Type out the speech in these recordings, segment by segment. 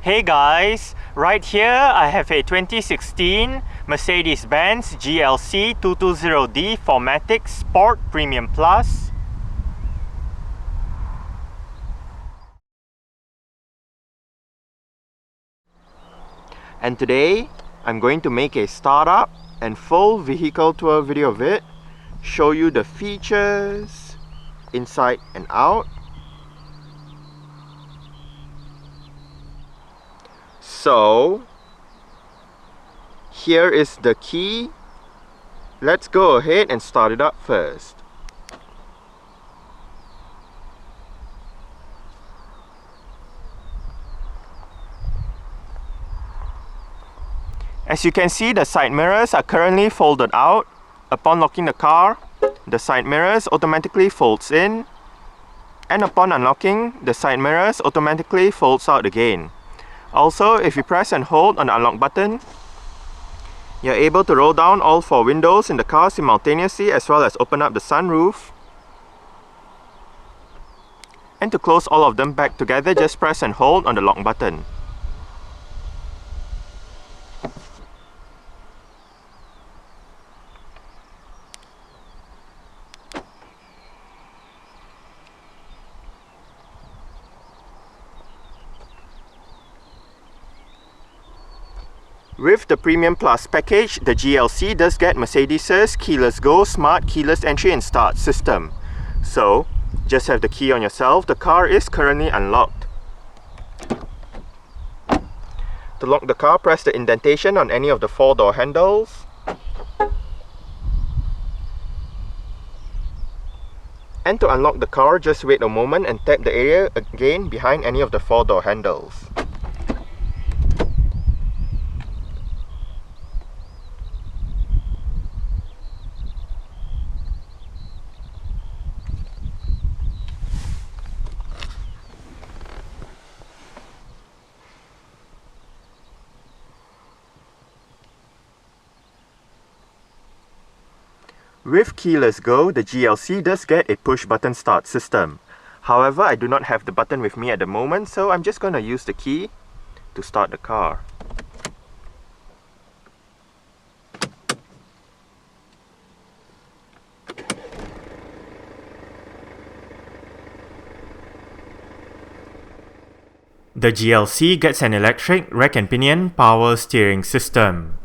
Hey guys, right here I have a 2016 Mercedes-Benz GLC 220D 4MATIC Sport Premium Plus. And today I'm going to make a startup and full vehicle tour video of it, show you the features inside and out. So here is the key. Let's go ahead and start it up first. As you can see, the side mirrors are currently folded out. Upon locking the car, the side mirrors automatically folds in, and upon unlocking, the side mirrors automatically folds out again. Also, if you press and hold on the unlock button, you're able to roll down all 4 windows in the car simultaneously, as well as open up the sunroof. And to close all of them back together, just press and hold on the lock button. With the Premium Plus package, the GLC does get Mercedes' keyless go, smart keyless entry and start system. So, just have the key on yourself. The car is currently unlocked. To lock the car, press the indentation on any of the 4 door handles. And to unlock the car, just wait a moment and tap the area again behind any of the 4 door handles. With keyless go, the GLC does get a push-button start system. However, I do not have the button with me at the moment, so I'm just going to use the key to start the car. The GLC gets an electric rack and pinion power steering system.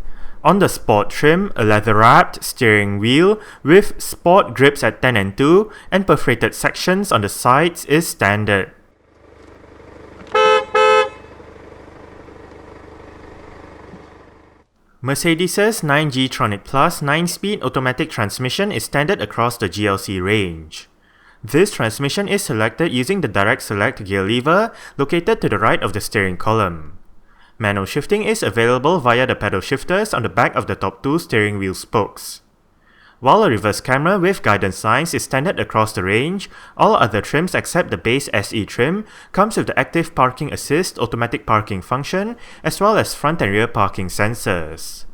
On the Sport trim, a leather-wrapped steering wheel with sport grips at 10 and 2 and perforated sections on the sides is standard. Mercedes' 9G Tronic Plus 9-speed automatic transmission is standard across the GLC range. This transmission is selected using the direct select gear lever located to the right of the steering column. Manual shifting is available via the pedal shifters on the back of the top 2 steering wheel spokes. While a reverse camera with guidance signs is standard across the range, all other trims except the base SE trim comes with the active parking assist automatic parking function as well as front and rear parking sensors.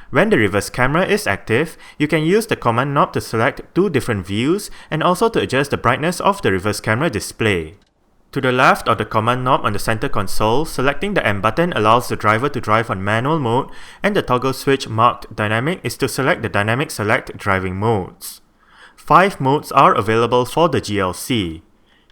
When the reverse camera is active, you can use the command knob to select 2 different views and also to adjust the brightness of the reverse camera display. To the left of the command knob on the center console, selecting the M button allows the driver to drive on manual mode, and the toggle switch marked Dynamic is to select the dynamic select driving modes. 5 modes are available for the GLC.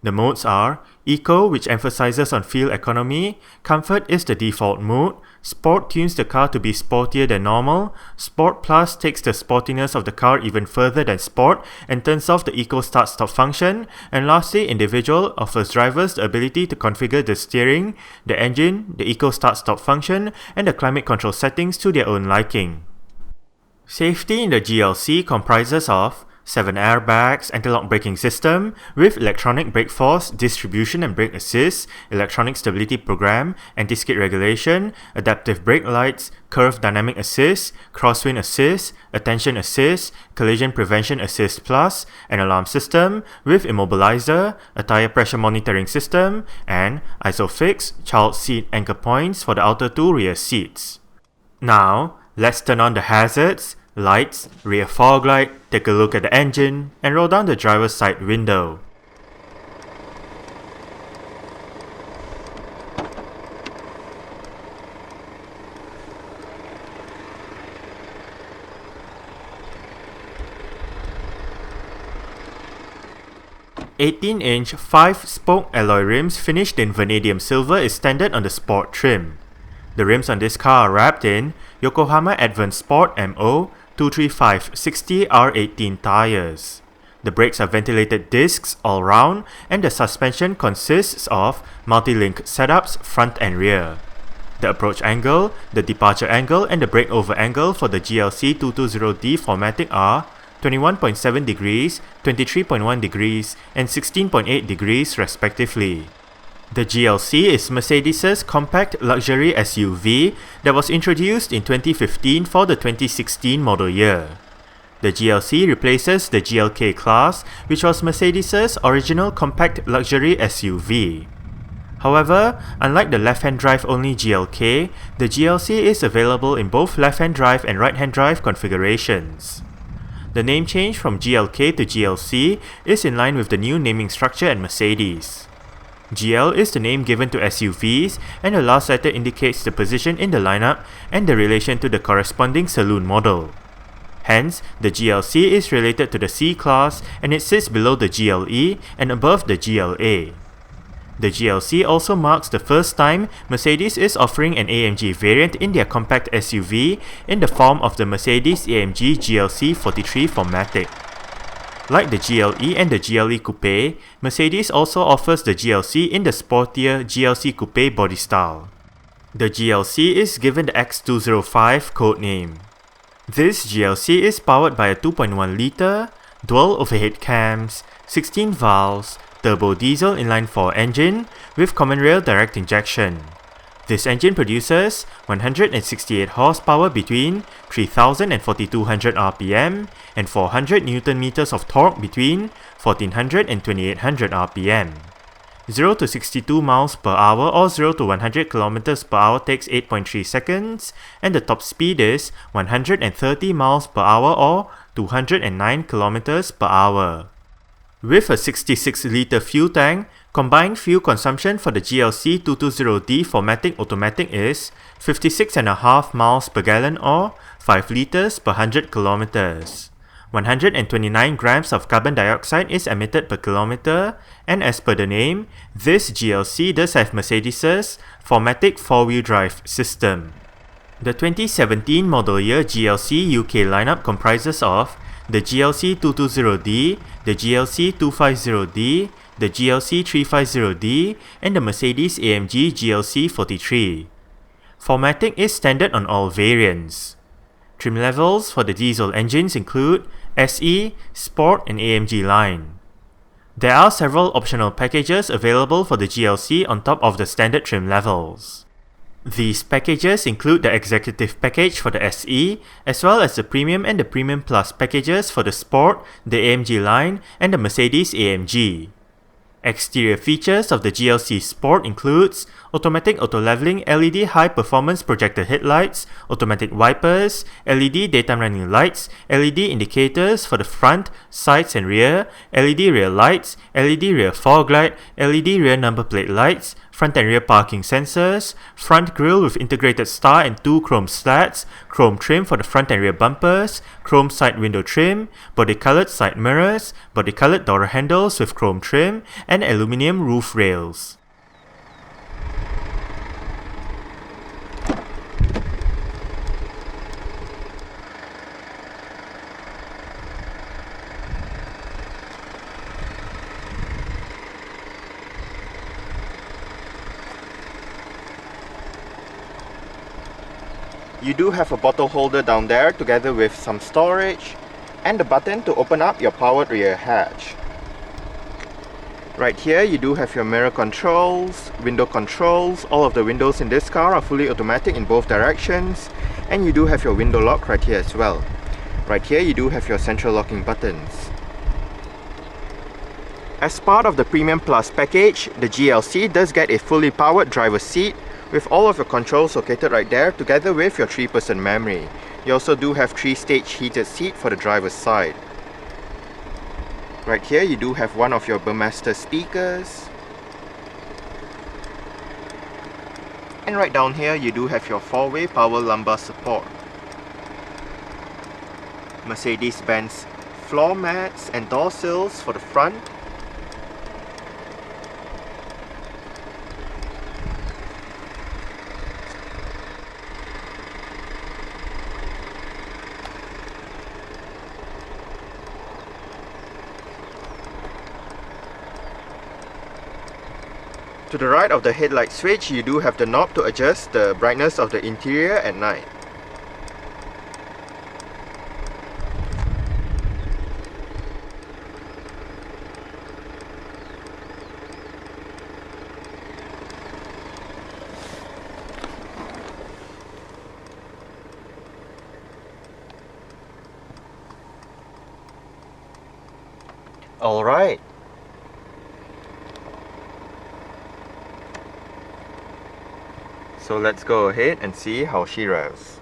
The modes are Eco, which emphasizes on fuel economy, Comfort is the default mode, Sport tunes the car to be sportier than normal, Sport Plus takes the sportiness of the car even further than Sport and turns off the Eco start-stop function, and lastly, Individual offers drivers the ability to configure the steering, the engine, the Eco start-stop function, and the climate control settings to their own liking. Safety in the GLC comprises of 7 airbags, anti-lock braking system with electronic brake force, distribution and brake assist, electronic stability program, anti-skid regulation, adaptive brake lights, curve dynamic assist, crosswind assist, attention assist, collision prevention assist plus, an alarm system with immobilizer, a tire pressure monitoring system, and ISOFIX child seat anchor points for the outer 2 rear seats. Now, let's turn on the hazards, lights, rear fog light, take a look at the engine, and roll down the driver's side window. 18-inch 5-spoke alloy rims finished in vanadium silver is standard on the Sport trim. The rims on this car are wrapped in Yokohama Advanced Sport MO 235/60R18 tires. The brakes are ventilated discs all round, and the suspension consists of multi-link setups front and rear. The approach angle, the departure angle, and the breakover angle for the GLC 220D 4MATIC are 21.7 degrees, 23.1 degrees, and 16.8 degrees respectively. The GLC is Mercedes' compact luxury SUV that was introduced in 2015 for the 2016 model year. The GLC replaces the GLK-Class, which was Mercedes' original compact luxury SUV. However, unlike the left-hand drive only GLK, the GLC is available in both left-hand drive and right-hand drive configurations. The name change from GLK to GLC is in line with the new naming structure at Mercedes. GL is the name given to SUVs, and the last letter indicates the position in the lineup and the relation to the corresponding saloon model. Hence, the GLC is related to the C-Class, and it sits below the GLE and above the GLA. The GLC also marks the first time Mercedes is offering an AMG variant in their compact SUV in the form of the Mercedes-AMG GLC 43 4MATIC. Like the GLE and the GLE Coupe, Mercedes also offers the GLC in the sportier GLC Coupe body style. The GLC is given the X205 codename. This GLC is powered by a 2.1-litre, dual overhead cams, 16 valves, turbodiesel inline-4 engine with common rail direct injection. This engine produces 168 horsepower between 3000 and 4200 RPM and 400 Nm of torque between 1400 and 2800 RPM. 0 to 62 miles per hour or 0 to 100 km per hour takes 8.3 seconds, and the top speed is 130 miles per hour or 209 km per hour. With a 66-litre fuel tank, combined fuel consumption for the GLC 220D 4MATIC automatic is 56.5 miles per gallon or 5 litres per 100 kilometers. 129 grams of carbon dioxide is emitted per kilometer, and as per the name, this GLC does have Mercedes' 4MATIC 4-wheel drive system. The 2017 model year GLC UK lineup comprises of the GLC 220D, the GLC 250D, the GLC 350D, and the Mercedes-AMG GLC 43. 4MATIC is standard on all variants. Trim levels for the diesel engines include SE, Sport, and AMG Line. There are several optional packages available for the GLC on top of the standard trim levels. These packages include the Executive package for the SE, as well as the Premium and the Premium Plus packages for the Sport, the AMG Line, and the Mercedes-AMG. Exterior features of the GLC Sport includes automatic auto-leveling LED high-performance projector headlights, automatic wipers, LED daytime running lights, LED indicators for the front, sides and rear, LED rear lights, LED rear fog light, LED rear number plate lights, front and rear parking sensors, front grille with integrated star and 2 chrome slats, chrome trim for the front and rear bumpers, chrome side window trim, body-colored side mirrors, body-colored door handles with chrome trim, and aluminium roof rails. You do have a bottle holder down there together with some storage and the button to open up your powered rear hatch. Right here you do have your mirror controls, window controls. All of the windows in this car are fully automatic in both directions, and you do have your window lock right here as well. Right here you do have your central locking buttons. As part of the Premium Plus package, the GLC does get a fully powered driver's seat with all of your controls located right there together with your 3-person memory. You also do have 3-stage heated seat for the driver's side. Right here you do have one of your Burmester speakers. And right down here you do have your 4-way power lumbar support. Mercedes-Benz floor mats and door sills for the front. To the right of the headlight switch, you do have the knob to adjust the brightness of the interior at night. Alright. So let's go ahead and see how she revs.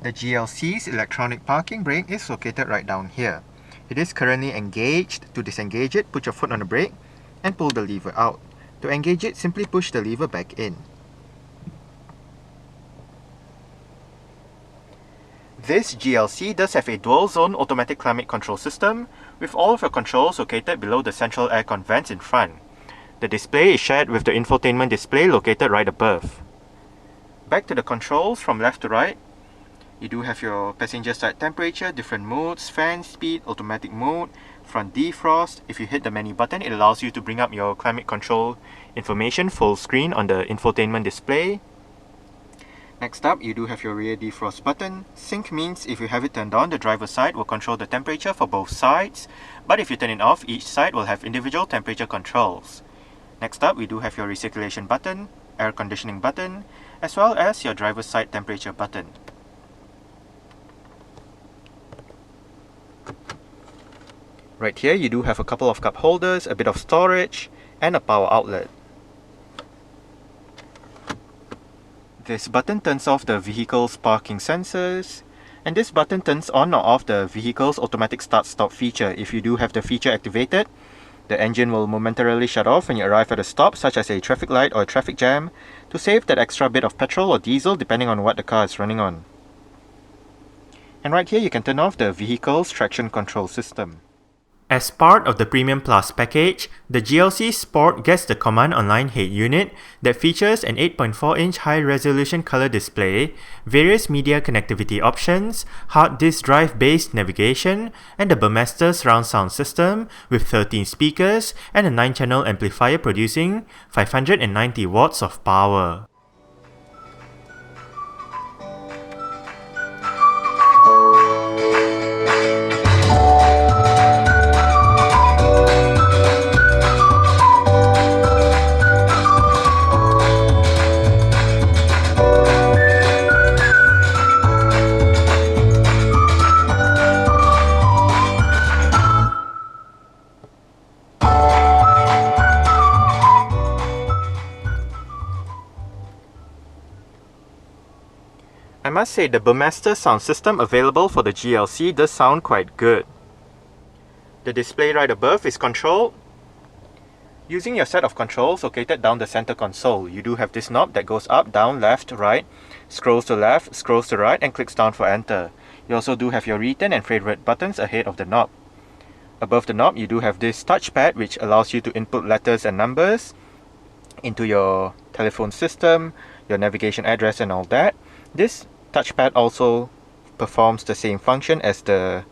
The GLC's electronic parking brake is located right down here. It is currently engaged. To disengage it, put your foot on the brake and pull the lever out. To engage it, simply push the lever back in. This GLC does have a dual-zone automatic climate control system, with all of your controls located below the central aircon vents in front. The display is shared with the infotainment display located right above. Back to the controls from left to right. You do have your passenger side temperature, different modes, fan speed, automatic mode, front defrost. If you hit the menu button, it allows you to bring up your climate control information full screen on the infotainment display. Next up, you do have your rear defrost button. Sync means if you have it turned on, the driver's side will control the temperature for both sides. But if you turn it off, each side will have individual temperature controls. Next up, we do have your recirculation button, air conditioning button, as well as your driver's side temperature button. Right here, you do have a couple of cup holders, a bit of storage, and a power outlet. This button turns off the vehicle's parking sensors, and this button turns on or off the vehicle's automatic start-stop feature. If you do have the feature activated, the engine will momentarily shut off when you arrive at a stop, such as a traffic light or a traffic jam, to save that extra bit of petrol or diesel depending on what the car is running on. And right here, you can turn off the vehicle's traction control system. As part of the Premium Plus package, the GLC Sport gets the Command Online Head Unit that features an 8.4-inch high-resolution color display, various media connectivity options, hard disk drive-based navigation, and the Burmester surround sound system with 13 speakers and a 9-channel amplifier producing 590 watts of power. I must say the Burmester sound system available for the GLC does sound quite good. The display right above is controlled using your set of controls located down the center console. You do have this knob that goes up, down, left, right, scrolls to left, scrolls to right, and clicks down for enter. You also do have your return and favorite buttons ahead of the knob. Above the knob, you do have this touchpad which allows you to input letters and numbers into your telephone system, your navigation address and all that. This touchpad also performs the same function as the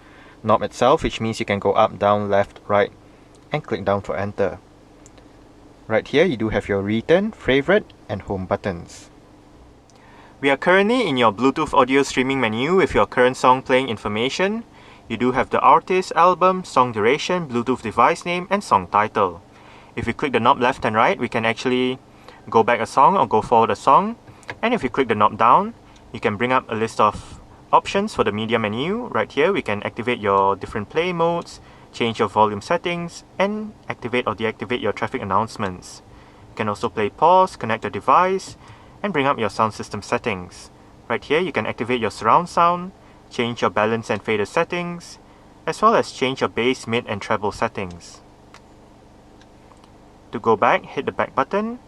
knob itself, which means you can go up, down, left, right, and click down for enter. Right here, you do have your return, favorite, and home buttons. We are currently in your Bluetooth audio streaming menu with your current song playing information. You do have the artist, album, song duration, Bluetooth device name, and song title. If you click the knob left and right, we can actually go back a song or go forward a song. And if you click the knob down, you can bring up a list of options for the media menu. Right here, we can activate your different play modes, change your volume settings, and activate or deactivate your traffic announcements. You can also play pause, connect the device, and bring up your sound system settings. Right here, you can activate your surround sound, change your balance and fader settings, as well as change your bass, mid, and treble settings. To go back, hit the back button,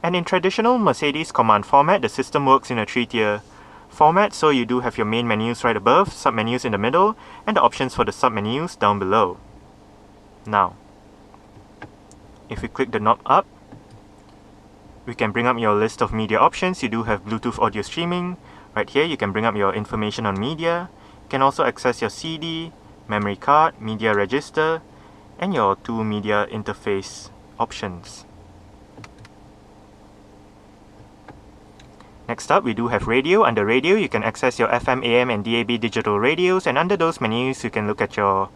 and in traditional Mercedes command format, the system works in a 3-tier format, so you do have your main menus right above, submenus in the middle, and the options for the submenus down below. Now, if we click the knob up, we can bring up your list of media options. You do have Bluetooth audio streaming. Right here, you can bring up your information on media. You can also access your CD, memory card, media register, and your 2 media interface options. Next up, we do have radio. Under radio, you can access your FM, AM, and DAB digital radios, and under those menus, you can look at your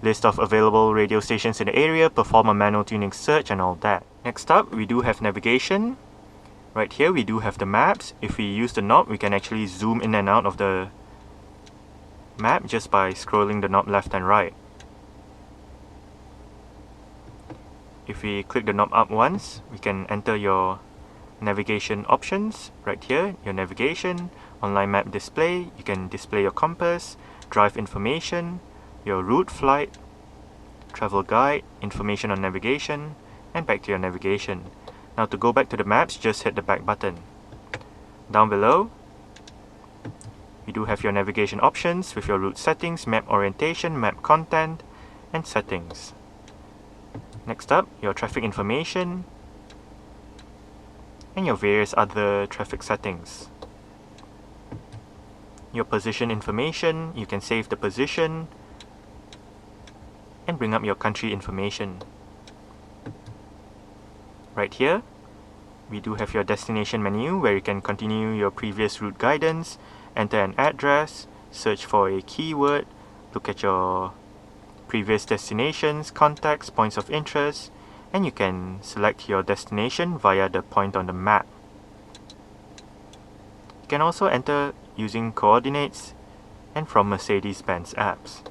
list of available radio stations in the area, perform a manual tuning search, and all that. Next up, we do have navigation. Right here, we do have the maps. If we use the knob, we can actually zoom in and out of the map just by scrolling the knob left and right. If we click the knob up once, we can enter your navigation options. Right here, your navigation, online map display, you can display your compass, drive information, your route, flight, travel guide, information on navigation, and back to your navigation. Now to go back to the maps, just hit the back button. Down below, you do have your navigation options with your route settings, map orientation, map content, and settings. Next up, your traffic information, and your various other traffic settings. Your position information, you can save the position, and bring up your country information. Right here, we do have your destination menu where you can continue your previous route guidance, enter an address, search for a keyword, look at your previous destinations, contacts, points of interest, and you can select your destination via the point on the map. You can also enter using coordinates and from Mercedes-Benz apps.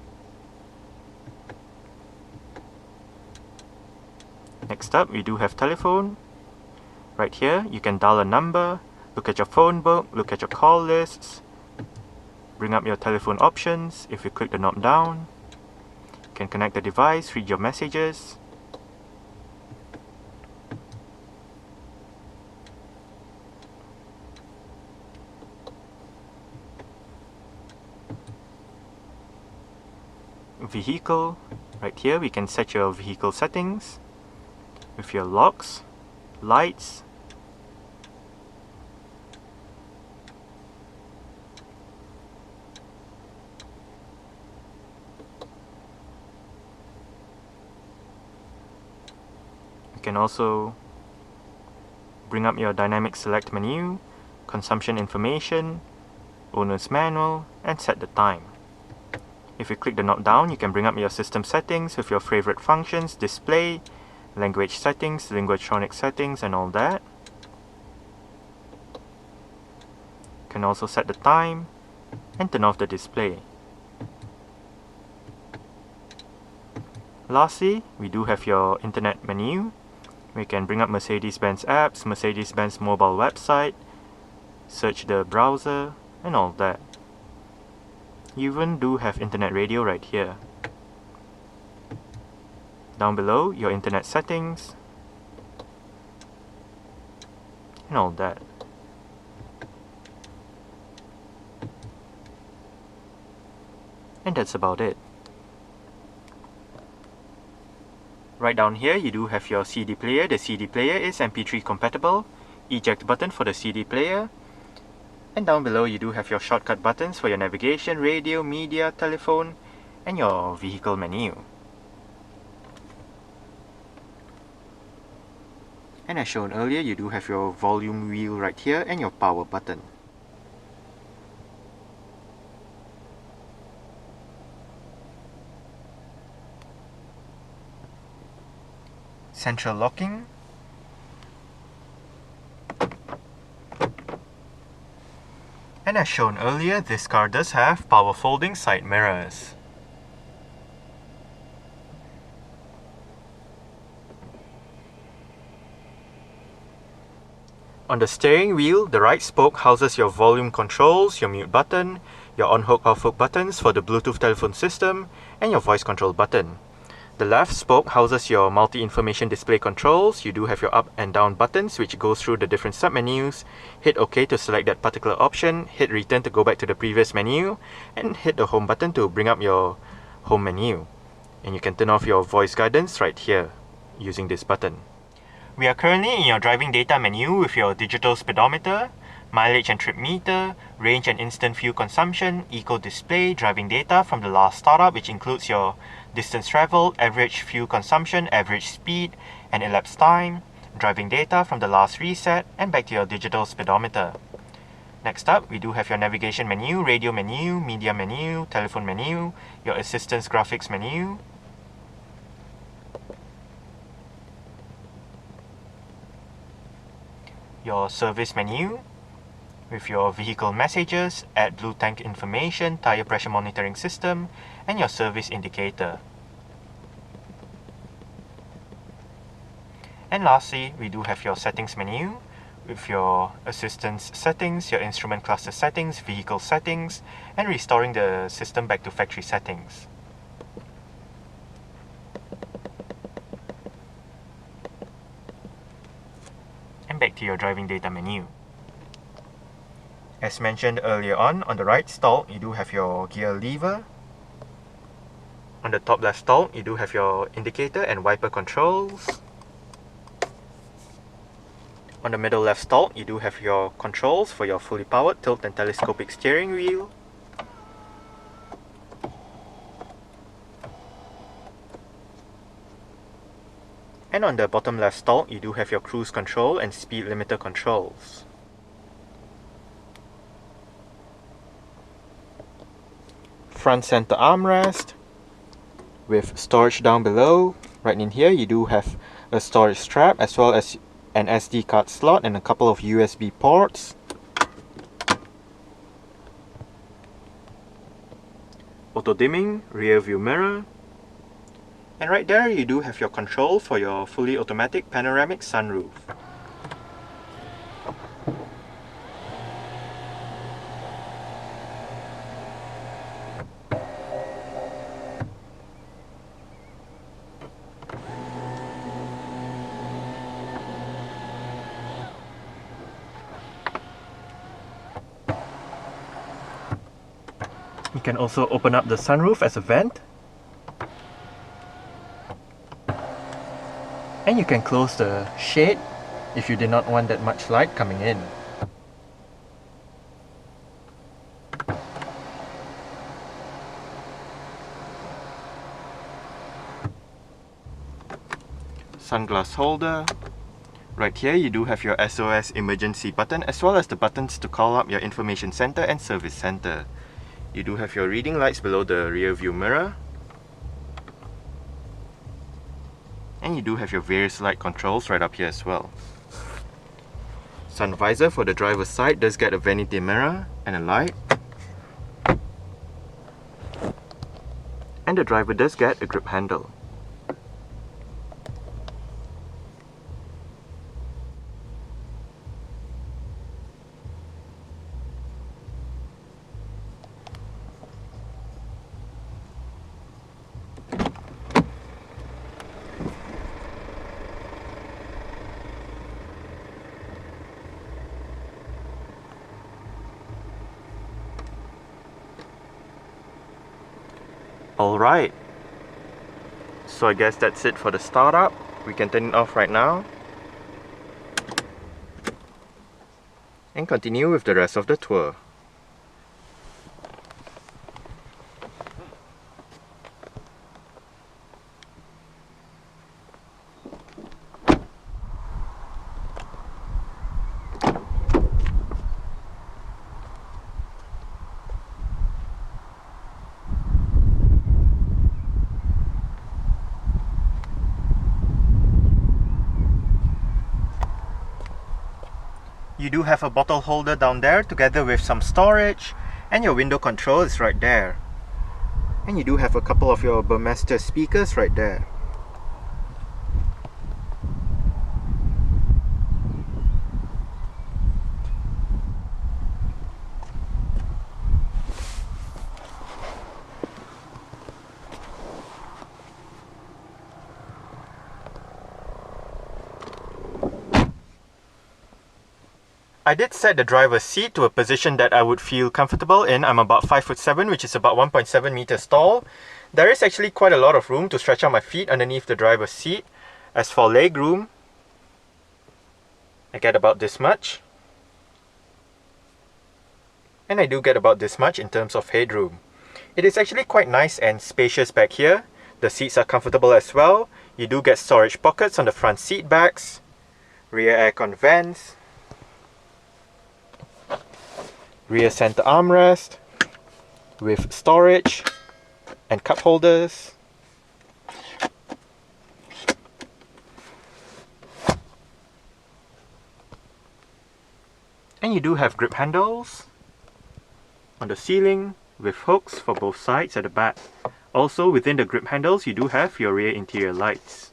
Next up, we do have telephone. Right here, you can dial a number, look at your phone book, look at your call lists, bring up your telephone options. If you click the knob down, you can connect the device, read your messages. Vehicle. Right here, we can set your vehicle settings with your locks, lights, you can also bring up your dynamic select menu, consumption information, owner's manual, and set the time. If you click the knob down, you can bring up your system settings with your favorite functions, display, language settings, linguatronic settings, and all that. You can also set the time and turn off the display. Lastly, we do have your internet menu. We can bring up Mercedes-Benz apps, Mercedes-Benz mobile website, search the browser, and all that. You even do have internet radio right here. Down below, your internet settings, and all that. And that's about it. Right down here, you do have your CD player. The CD player is MP3 compatible. Eject button for the CD player. And down below, you do have your shortcut buttons for your navigation, radio, media, telephone, and your vehicle menu. And as shown earlier, you do have your volume wheel right here and your power button. Central locking. And as shown earlier, this car does have power folding side mirrors. On the steering wheel, the right spoke houses your volume controls, your mute button, your on-hook off-hook buttons for the Bluetooth telephone system, and your voice control button. The left spoke houses your multi-information display controls. You do have your up and down buttons which goes through the different sub-menus. Hit OK to select that particular option, hit return to go back to the previous menu, and hit the home button to bring up your home menu. And you can turn off your voice guidance right here using this button. We are currently in your driving data menu with your digital speedometer, mileage and trip meter, range and instant fuel consumption, eco display, driving data from the last startup which includes your distance traveled, average fuel consumption, average speed, and elapsed time, driving data from the last reset, and back to your digital speedometer. Next up, we do have your navigation menu, radio menu, media menu, telephone menu, your assistance graphics menu, your service menu, with your vehicle messages, add blue tank information, tire pressure monitoring system, and your service indicator. And lastly, we do have your settings menu with your assistance settings, your instrument cluster settings, vehicle settings, and restoring the system back to factory settings. And back to your driving data menu. As mentioned earlier on the right stall, you do have your gear lever. On the top left stall, you do have your indicator and wiper controls. On the middle left stall, you do have your controls for your fully powered tilt and telescopic steering wheel. And on the bottom left stall, you do have your cruise control and speed limiter controls. Front center armrest with storage down below. Right in here you do have a storage strap as well as an SD card slot and a couple of USB ports. Auto dimming rear view mirror. And right there you do have your control for your fully automatic panoramic sunroof. You can also open up the sunroof as a vent. And you can close the shade if you did not want that much light coming in. Sunglass holder. Right here you do have your SOS emergency button as well as the buttons to call up your information center and service center. You do have your reading lights below the rear view mirror. And you do have your various light controls right up here as well. Sun visor for the driver's side does get a vanity mirror and a light. And the driver does get a grip handle. Alright, so I guess that's it for the startup. We can turn it off right now and continue with the rest of the tour. You do have a bottle holder down there together with some storage, and your window control is right there. And you do have a couple of your Burmester speakers right there. I did set the driver's seat to a position that I would feel comfortable in. I'm about 5'7", which is about 1.7 meters tall. There is actually quite a lot of room to stretch out my feet underneath the driver's seat. As for leg room, I get about this much. And I do get about this much in terms of headroom. It is actually quite nice and spacious back here. The seats are comfortable as well. You do get storage pockets on the front seat backs, rear aircon vents, rear center armrest with storage and cup holders. And you do have grip handles on the ceiling with hooks for both sides at the back. Also within the grip handles you do have your rear interior lights.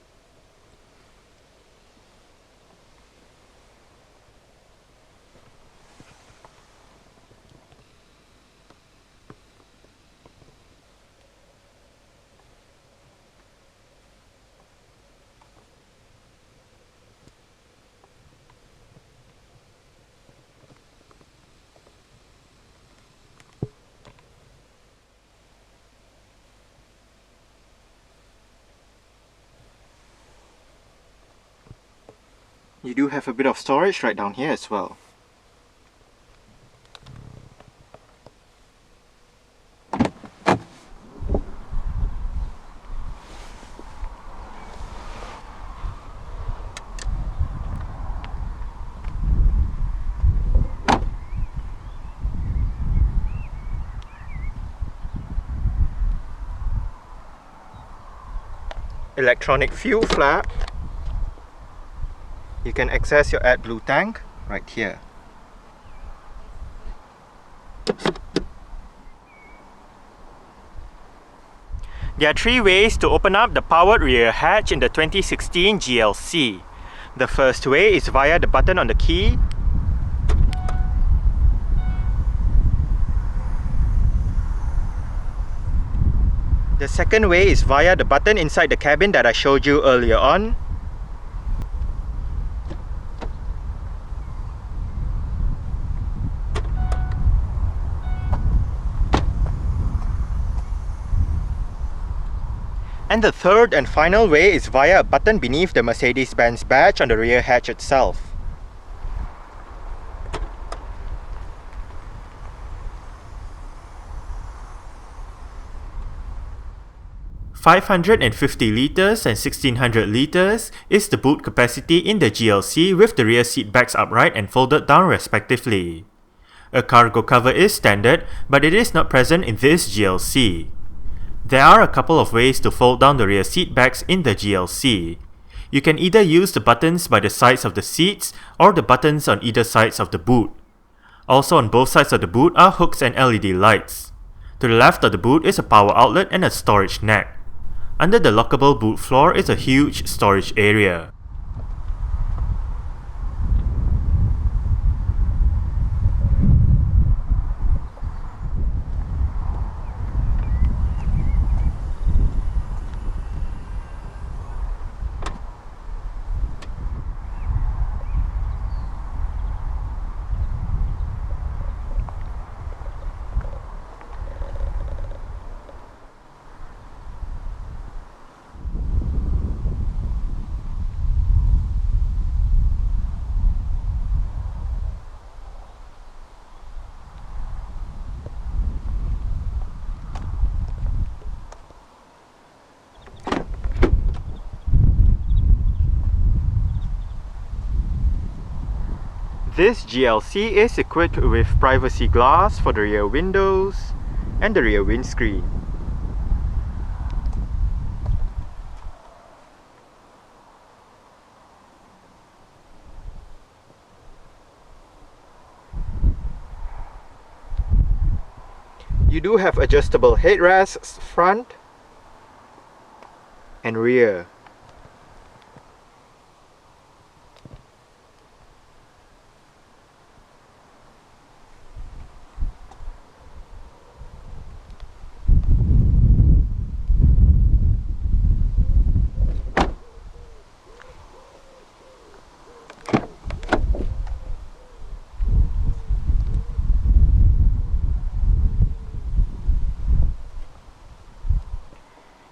You do have a bit of storage right down here as well. Electronic fuel flap. You can access your AdBlue tank right here. There are three ways to open up the powered rear hatch in the 2016 GLC. The first way is via the button on the key. The second way is via the button inside the cabin that I showed you earlier on. And the third and final way is via a button beneath the Mercedes-Benz badge on the rear hatch itself. .550 litres and 1600 litres is the boot capacity in the GLC with the rear seat backs upright and folded down respectively. A cargo cover is standard, but it is not present in this GLC. There are a couple of ways to fold down the rear seat backs in the GLC. You can either use the buttons by the sides of the seats or the buttons on either sides of the boot. Also on both sides of the boot are hooks and LED lights. To the left of the boot is a power outlet and a storage neck. Under the lockable boot floor is a huge storage area. This GLC is equipped with privacy glass for the rear windows and the rear windscreen. You do have adjustable headrests front and rear.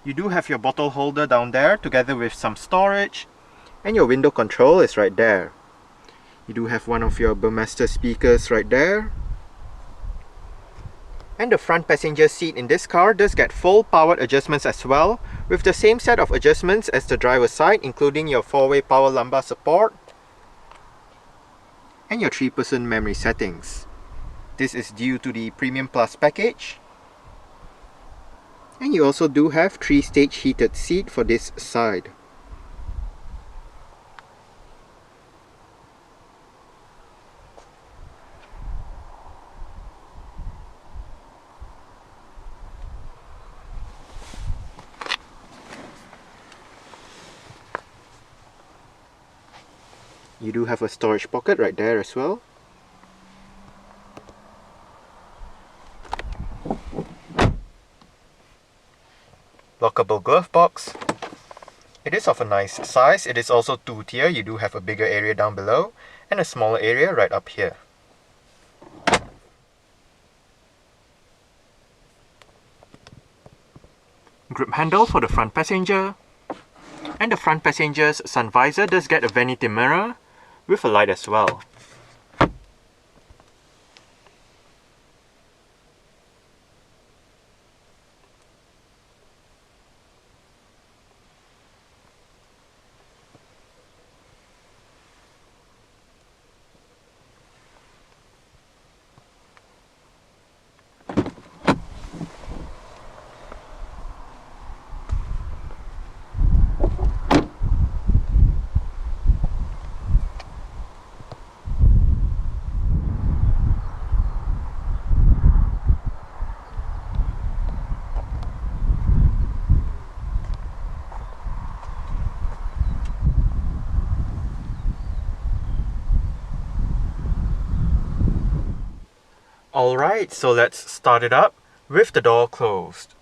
You do have your bottle holder down there together with some storage, and your window control is right there. You do have one of your Burmester speakers right there. And the front passenger seat in this car does get full powered adjustments as well, with the same set of adjustments as the driver's side, including your 4-way power lumbar support and your 3-person memory settings. This is due to the Premium Plus package. And you also do have 3-stage heated seat for this side. You do have a storage pocket right there as well. Lockable glove box. It is of a nice size. It is also 2-tier. You do have a bigger area down below and a smaller area right up here. Grip handle for the front passenger. And the front passenger's sun visor does get a vanity mirror with a light as well. Alright, so let's start it up with the door closed.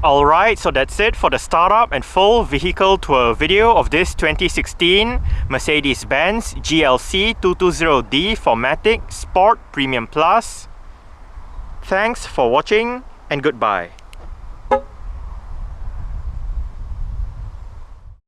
Alright, so that's it for the startup and full vehicle tour video of this 2016 Mercedes-Benz GLC 220D 4MATIC Sport Premium Plus. Thanks for watching and goodbye.